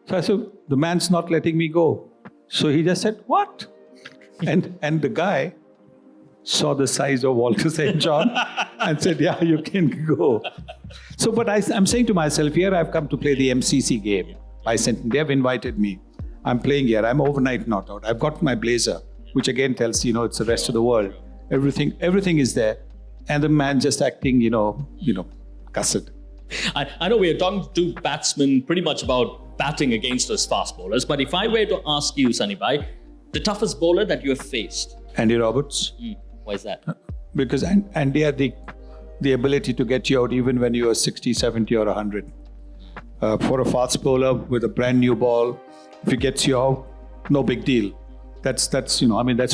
So I said, the man's not letting me go. So he just said, what? And the guy saw the size of Walter St. John and said, yeah, you can go. So, but I'm saying to myself, here I've come to play the MCC game. They have invited me. I'm playing here. I'm overnight not out. I've got my blazer, which again tells, it's the rest of the world. Everything is there. And the man just acting, cussed. I know we're talking to batsmen pretty much about batting against those fast bowlers, but if I were to ask you, Sunny Bhai, the toughest bowler that you have faced? Andy Roberts. Why is that? Because Andy had the ability to get you out even when you were 60, 70 or 100. For a fast bowler with a brand new ball, if he gets you out, no big deal. That's that's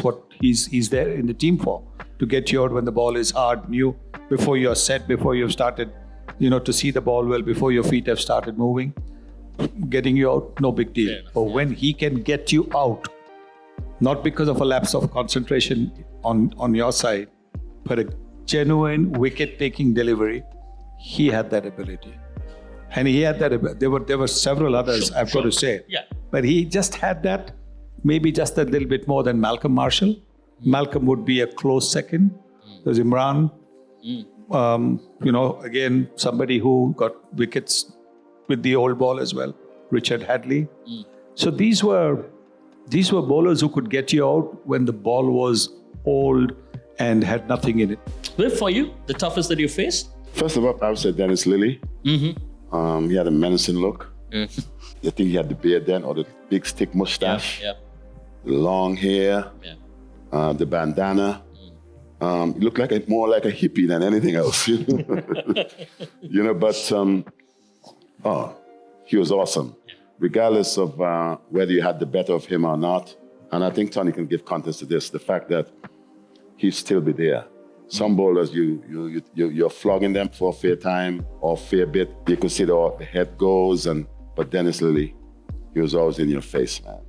what he's there in the team for, to get you out when the ball is hard, new, before you're set, before you've started, to see the ball well, before your feet have started moving. Getting you out, no big deal. But when he can get you out, not because of a lapse of concentration on your side, but a genuine wicket-taking delivery, he had that ability. And he had that. There were several others, I've got to say. Yeah. But he just had that, maybe just a little bit more than Malcolm Marshall. Malcolm would be a close second. There's Imran. Again, somebody who got wickets with the old ball as well. Richard Hadley. So these were bowlers who could get you out when the ball was old and had nothing in it. Viv, for you, the toughest that you faced? First of all, I would say Dennis Lilly. He had a menacing look. I think he had the beard then, or the big stick mustache. Long hair. The bandana. He looked more like a hippie than anything else. But Oh, he was awesome, regardless of whether you had the better of him or not. And I think Tony can give context to this, the fact that he'd still be there. Some bowlers, you're flogging them for a fair time or fair bit. You could see the head goes, but Dennis Lilly, he was always in your face, man.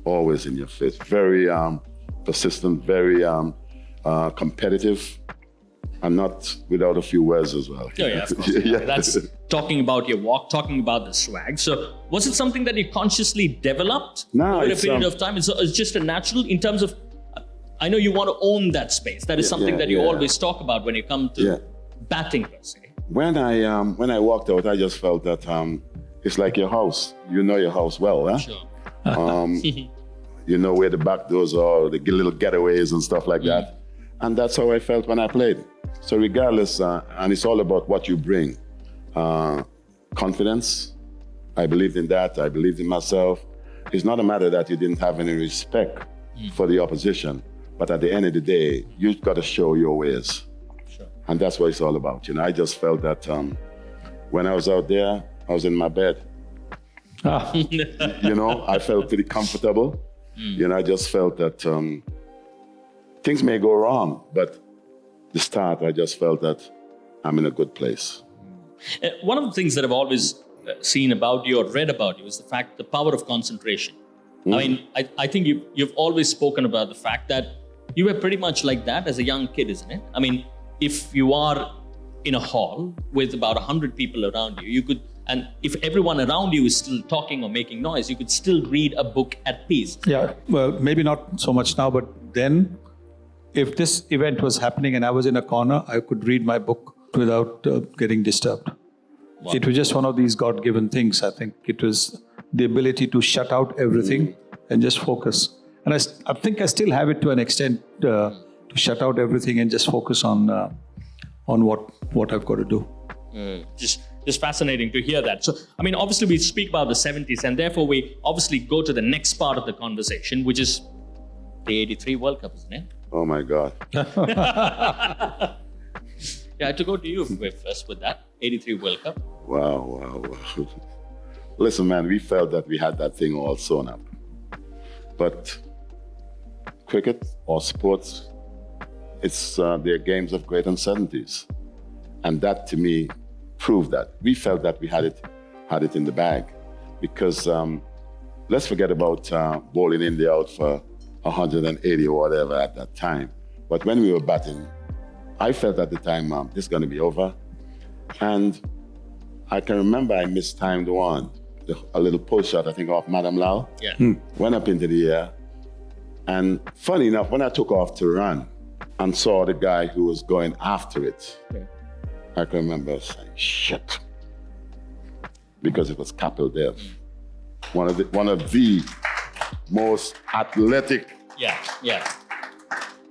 Always in your face. Very persistent, very competitive, and not without a few words as well. Oh, yeah, of course. Yeah. That's talking about your walk, talking about the swag. So was it something that you consciously developed over a period of time? It's just a natural in terms of, I know you want to own that space. That is something that you always talk about when you come to batting, per se. When I walked out, I just felt that it's like your house. You know your house well, huh? Sure. You know where the back doors are, the little getaways and stuff like that. And that's how I felt when I played. So regardless, and it's all about what you bring. Confidence, I believed in that. I believed in myself. It's not a matter that you didn't have any respect for the opposition. But at the end of the day, you've got to show your ways. Sure. And that's what it's all about. I just felt that when I was out there, I was in my bed. I felt pretty comfortable. I just felt that things may go wrong, but the start, I just felt that I'm in a good place. One of the things that I've always seen about you or read about you is the power of concentration. I mean, I think you've always spoken about the fact that you were pretty much like that as a young kid, isn't it? I mean, if you are in a hall with about 100 people around you, you could, and if everyone around you is still talking or making noise, you could still read a book at peace. Yeah, well, maybe not so much now, but then if this event was happening and I was in a corner, I could read my book without getting disturbed. Wow. It was just one of these God-given things, I think. It was the ability to shut out everything and just focus. And I think I still have it to an extent to shut out everything and just focus on what I've got to do. Just fascinating to hear that. So, I mean, obviously we speak about the 70s and therefore we obviously go to the next part of the conversation, which is the 83 World Cup, isn't it? Oh my God. Yeah, to go to you first with that 83 World Cup. Wow. Listen, man, we felt that we had that thing all sewn up. But cricket or sports, they're games of great uncertainties. And that to me proved that. We felt that we had it in the bag. Because let's forget about bowling India out for 180 or whatever at that time. But when we were batting, I felt at the time, this is going to be over. And I can remember I mistimed one, a little pull shot, I think, off Madam Lau. Yeah. Went up into the air. And funny enough, when I took off to run and saw the guy who was going after it, I can remember saying, shit. Because it was Kapil Dev. One of the most athletic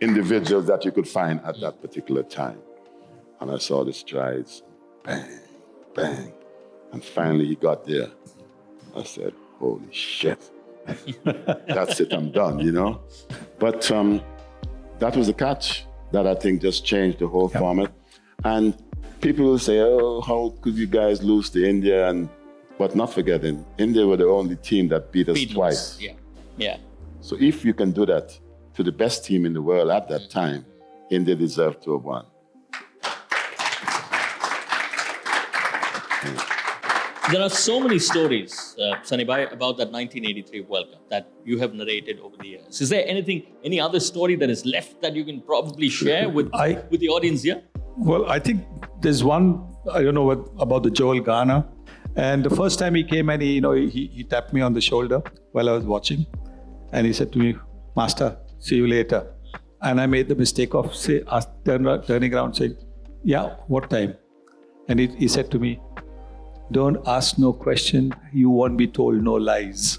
individuals that you could find at that particular time. And I saw the strides, bang, bang. And finally he got there. I said, holy shit. That's it, I'm done, But that was the catch that I think just changed the whole format. And people will say, oh, how could you guys lose to India? But not forgetting, India were the only team that beat us twice. Yeah. So if you can do that to the best team in the world at that time, India deserved to have won. There are so many stories, Sunny Bhai, about that 1983 World Cup that you have narrated over the years. Is there any other story that is left that you can probably share with the audience here? Well, I think there's one, I don't know about the Joel Garner. And the first time he came and he tapped me on the shoulder while I was watching. And he said to me, Master, see you later. And I made the mistake of turning around saying, yeah, what time? And he said to me, don't ask no question, you won't be told no lies.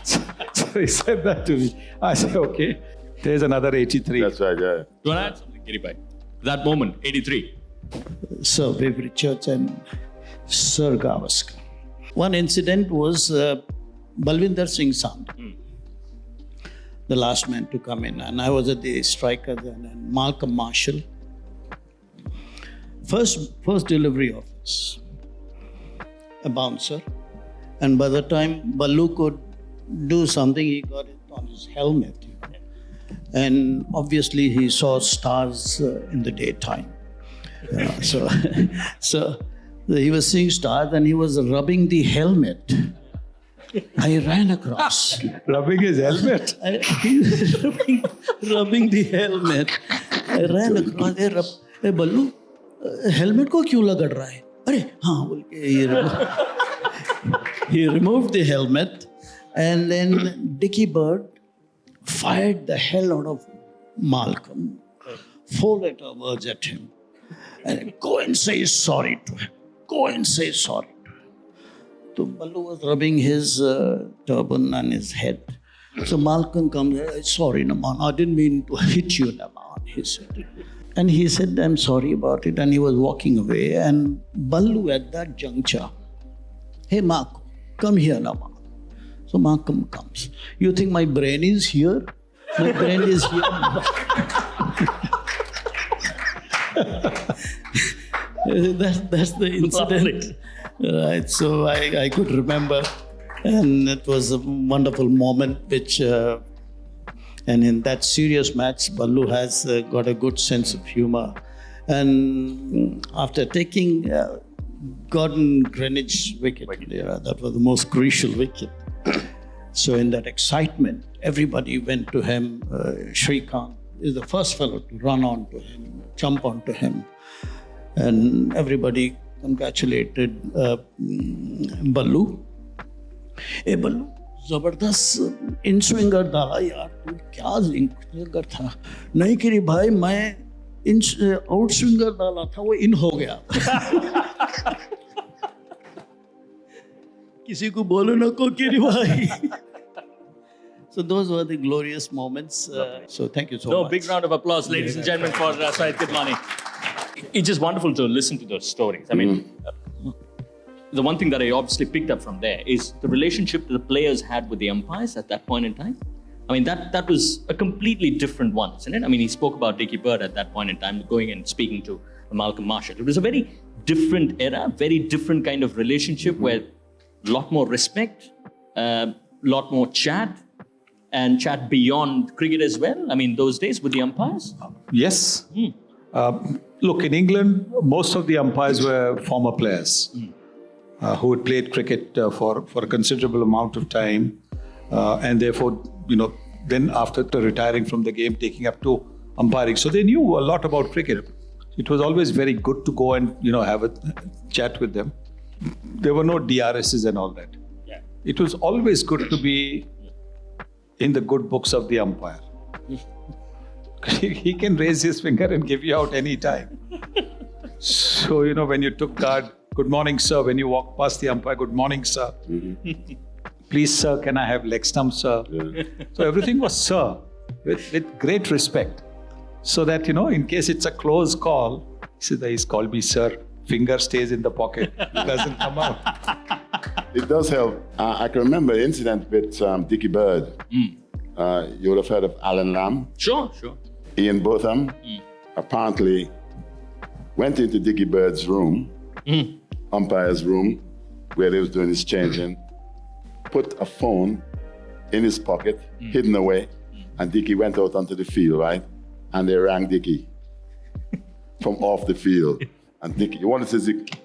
so he said that to me. I said, okay, there's another 83. That's right, yeah. You want to add something, Kiribhai? That moment, 83. Sir Viv Richards and Sir Gavaskar. One incident was Balwinder Singh Sandhu, the last man to come in. And I was at the striker then, and Malcolm Marshall. First delivery of this. a bouncer. And by the time Ballu could do something, he got it on his helmet. And obviously he saw stars in the daytime. So he was seeing stars and he was rubbing the helmet. I ran across. Rubbing his helmet. He was rubbing the helmet. I ran across. Hey, Ballu, helmet को क्यों लगड़ रहा है? अरे हाँ बोल के he removed the helmet, and then Dickie Bird fired the hell out of Malcolm, 4-letter words at him, and go and say sorry to him. Go and say sorry to him. So Ballu was rubbing his turban on his head. So Malcolm comes, sorry, Naman, I didn't mean to hit you, Naman, he said. And he said, I'm sorry about it. And he was walking away. And Ballu at that juncture, hey, Malcolm, come here, Naman. So Malcolm comes. You think my brain is here? My brain is here. That's the incident. Right, so I could remember. And it was a wonderful moment which... and in that serious match, Ballu has got a good sense of humor. And after taking Gordon Greenwich wicket, that was the most crucial wicket. So in that excitement, everybody went to him. Shrikant is the first fellow to run on to him, jump onto him. And everybody congratulated Ballu. Hey, Ballu. जबरदस्त इन swinger डाला यार तू क्या इन swinger था नहीं कि भाई मैं इन आउट स्विंगर डाला था वो इन हो गया किसी को बोलो ना को कि भाई So those were the glorious moments. So thank you so much. Big round of applause, ladies and gentlemen, for Saeed Kidmani. It's just wonderful to listen to those stories. I mean, the one thing that I obviously picked up from there is the relationship that the players had with the umpires at that point in time. I mean, that was a completely different one, isn't it? I mean, he spoke about Dickie Bird at that point in time, going and speaking to Malcolm Marshall. It was a very different era, very different kind of relationship where a lot more respect, a lot more chat, and chat beyond cricket as well. I mean, those days with the umpires? Yes. Look, in England, most of the umpires were former players who had played cricket for a considerable amount of time. And therefore, then after retiring from the game, taking up to umpiring. So they knew a lot about cricket. It was always very good to go and, have a chat with them. There were no DRSs and all that. Yeah. It was always good to be in the good books of the umpire. He can raise his finger and give you out any time. So, when you took card, good morning, sir. When you walk past the umpire, good morning, sir. Mm-hmm. Please, sir, can I have leg stump, sir? Yeah. So everything was sir, with great respect. So that, in case it's a close call, he's called me sir. Finger stays in the pocket, doesn't come out. It does help. I can remember an incident with Dickie Bird. You would have heard of Alan Lamb. Sure. Ian Botham apparently went into Dickie Bird's room, umpire's room, where he was doing his changing, put a phone in his pocket, hidden away, and Dickie went out onto the field, right? And they rang Dickie from off the field. And Dickie, you want to say Dickie?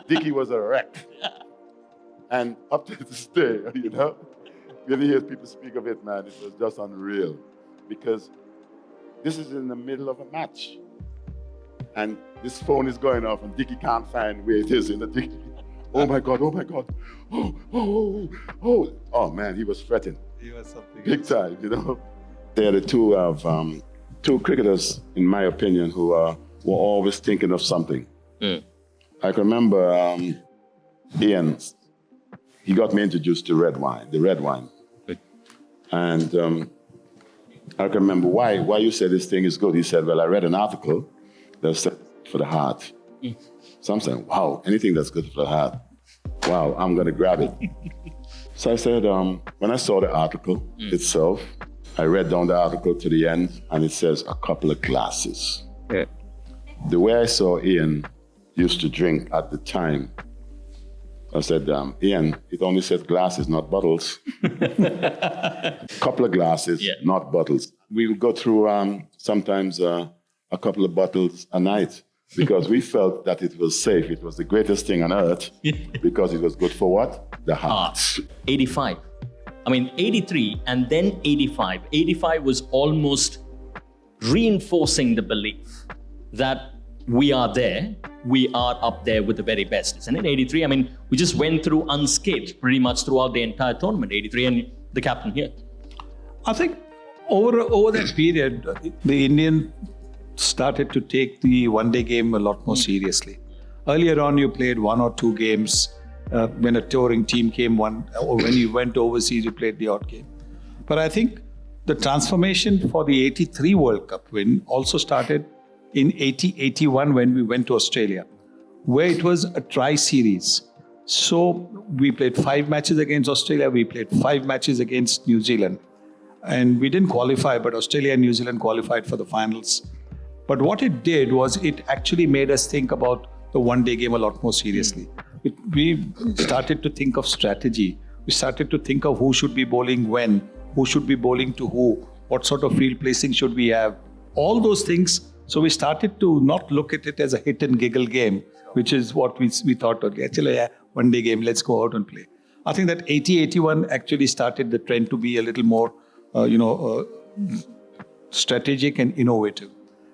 Dickie was a wreck. And up to this day, when you hear people speak of it, man, it was just unreal. Because this is in the middle of a match. And this phone is going off and Dickie can't find where it is in the Dickie. Oh my God. Oh man, he was fretting. He was something big time, They are the two cricketers, in my opinion, who were always thinking of something. I can remember Ian, he got me introduced to the red wine. And I can remember why you said this thing is good. He said, well, I read an article that said for the heart. So I'm saying, wow, anything that's good for the heart. Wow, I'm going to grab it. So I said, when I saw the article itself, I read down the article to the end, and it says a couple of glasses. Yeah. The way I saw Ian used to drink at the time. I said, Ian, it only said glasses, not bottles. Couple of glasses, not bottles. We would go through sometimes a couple of bottles a night because we felt that it was safe. It was the greatest thing on earth because it was good for what? The heart. 85. 83 and then 85. 85 was almost reinforcing the belief that we are there. We are up there with the very best, isn't it? 83, we just went through unscathed pretty much throughout the entire tournament, 83, and the captain here. I think over that period, the Indian started to take the one-day game a lot more seriously. Earlier on, you played 1 or 2 games. When a touring team came or when you went overseas, you played the odd game. But I think the transformation for the 83 World Cup win also started in 80-81 when we went to Australia, where it was a tri-series. So we played 5 matches against Australia, we played 5 matches against New Zealand. And we didn't qualify, but Australia and New Zealand qualified for the finals. But what it did was it actually made us think about the one-day game a lot more seriously. We started to think of strategy. We started to think of who should be bowling when, who should be bowling to who, what sort of field placing should we have, all those things. So we started to not look at it as a hit and giggle game, which is what we thought, okay, actually, one day game, let's go out and play. I think that 80-81 actually started the trend to be a little more, strategic and innovative.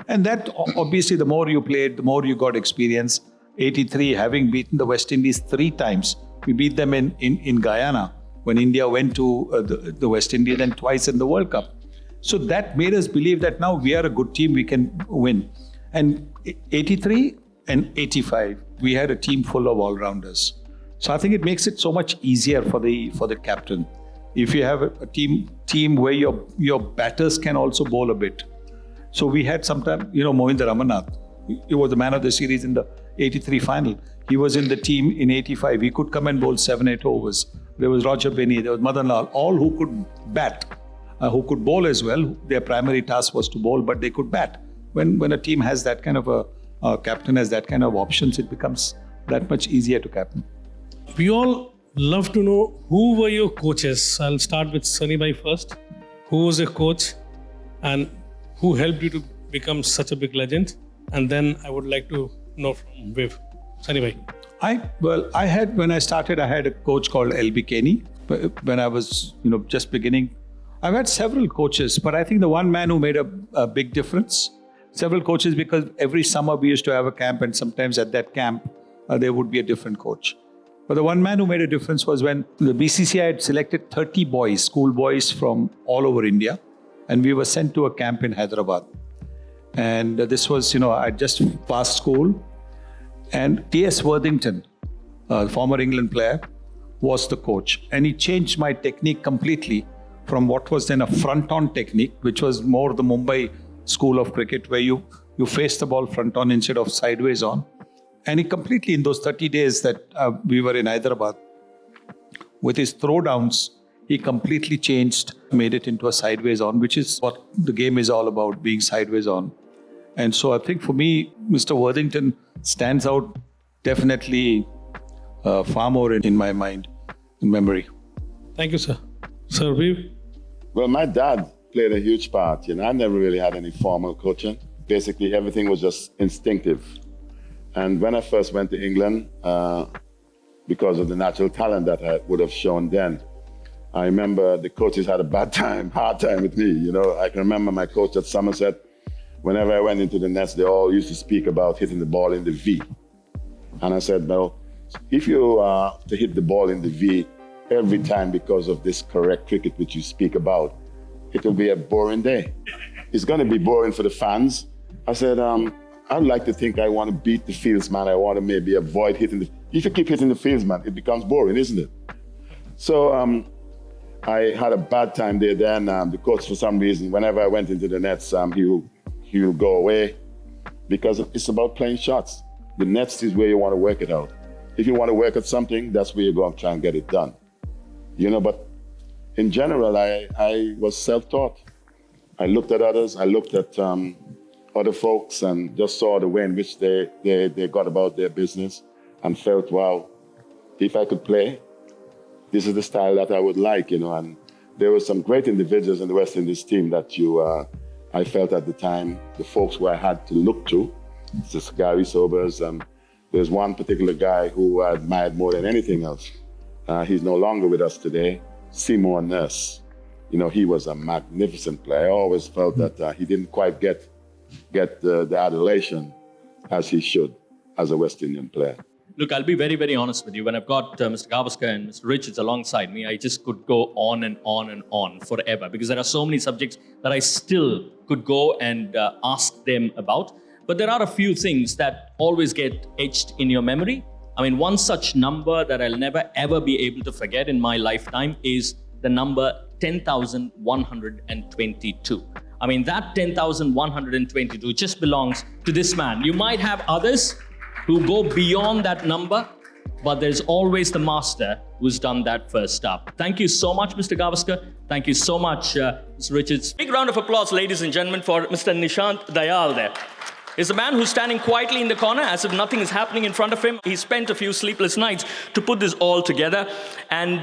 And that, obviously, the more you played, the more you got experience. 83, having beaten the West Indies 3 times. We beat them in Guyana when India went to the West Indies and twice in the World Cup. So that made us believe that now we are a good team, we can win. And 83 and 85, we had a team full of all-rounders. So I think it makes it so much easier for the captain. If you have a team where your batters can also bowl a bit. So we had sometime, Mohinder Ramanath, he was the man of the series in the 83 final. He was in the team in 85. He could come and bowl 7-8 overs. There was Roger Benny, there was Madan Lal, all who could bat. Who could bowl as well. Their primary task was to bowl, but they could bat. When a team has that kind of a captain has that kind of options, it becomes that much easier to captain. We all love to know who were your coaches. I'll start with Sunny Bhai first. Who was your coach and who helped you to become such a big legend? And then I would like to know from Viv. Sunny Bhai. When I started, I had a coach called L.B. Kenny. When I was, just beginning, I've had several coaches, but I think the one man who made a big difference, several coaches, because every summer we used to have a camp, and sometimes at that camp, there would be a different coach. But the one man who made a difference was when the BCCI had selected 30 boys, school boys from all over India, and we were sent to a camp in Hyderabad. And this was, I just passed school, and T.S. Worthington, former England player, was the coach. And he changed my technique completely from what was then a front-on technique, which was more the Mumbai school of cricket, where you face the ball front-on instead of sideways on. And he completely, in those 30 days that we were in Hyderabad, with his throwdowns, he completely changed, made it into a sideways on, which is what the game is all about, being sideways on. And so I think for me, Mr. Worthington stands out definitely far more in my mind, in memory. Thank you, sir. Sir Viv? Well, my dad played a huge part. I never really had any formal coaching. Basically, everything was just instinctive. And when I first went to England, because of the natural talent that I would have shown then, I remember the coaches had a hard time with me. I can remember my coach at Somerset, whenever I went into the nets, they all used to speak about hitting the ball in the V. And I said, no, if you are to hit the ball in the V every time because of this correct cricket which you speak about, it will be a boring day. It's going to be boring for the fans. I said, I'd like to think I want to beat the fieldsman. I want to maybe avoid hitting the... If you keep hitting the fieldsman, it becomes boring, isn't it? So I had a bad time there then. The coach, for some reason, whenever I went into the nets, he will go away because it's about playing shots. The nets is where you want to work it out. If you want to work at something, that's where you're going to try and get it done. But in general, I was self-taught. I looked at others. I looked at other folks and just saw the way in which they got about their business and felt, wow, if I could play, this is the style that I would like, and there were some great individuals in the West Indies team that I felt at the time, the folks who I had to look to, this Gary Sobers, there's one particular guy who I admired more than anything else. He's no longer with us today, Seymour Nurse. He was a magnificent player. I always felt that he didn't quite get the adulation as he should as a West Indian player. Look, I'll be very, very honest with you. When I've got Mr. Gavaskar and Mr. Richards alongside me, I just could go on and on and on forever because there are so many subjects that I still could go and ask them about. But there are a few things that always get etched in your memory. I mean, one such number that I'll never, ever be able to forget in my lifetime is the number 10,122. I mean, that 10,122 just belongs to this man. You might have others who go beyond that number, but there's always the master who's done that first up. Thank you so much, Mr. Gavaskar. Thank you so much, Mr. Richards. Big round of applause, ladies and gentlemen, for Mr. Nishant Dayal there. He's a man who's standing quietly in the corner as if nothing is happening in front of him. He spent a few sleepless nights to put this all together. And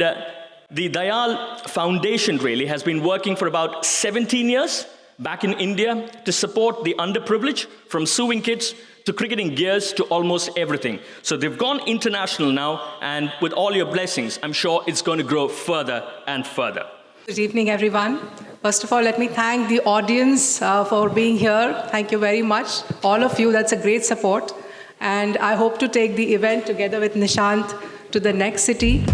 the Dayal Foundation really has been working for about 17 years back in India to support the underprivileged, from sewing kits to cricketing gears to almost everything. So they've gone international now, and with all your blessings, I'm sure it's going to grow further and further. Good evening, everyone. First of all, let me thank the audience for being here. Thank you very much. All of you, that's a great support. And I hope to take the event together with Nishant to the next city.